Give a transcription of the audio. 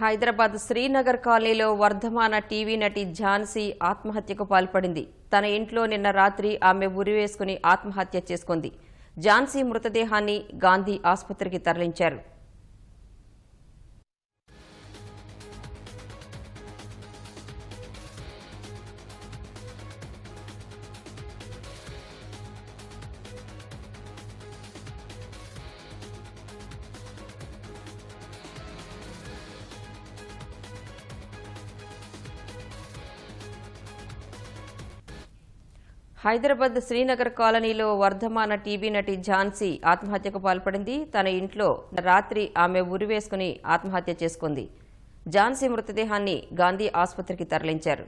హైదరాబాద్ శ్రీనగర్ కాలనీలో వర్ధమాన టీవీ నటి ఝాన్సీ ఆత్మహత్యకు పాల్పడింది. తన ఇంట్లో నిన్న రాత్రి ఆమె ఉరివేసుకుని ఆత్మహత్య చేసుకుంది. ఝాన్సీ మృతదేహాన్ని గాంధీ ఆసుపత్రికి తరలించారు. హైదరాబాద్ శ్రీనగర్ కాలనీలో వర్ధమాన టీవీ నటి ఝాన్సీ ఆత్మహత్యకు పాల్పడింది. తన ఇంట్లో రాత్రి ఆమె ఉరివేసుకుని ఆత్మహత్య చేసుకుంది. ఝాన్సీ మృతదేహాన్ని గాంధీ ఆసుపత్రికి తరలించారు.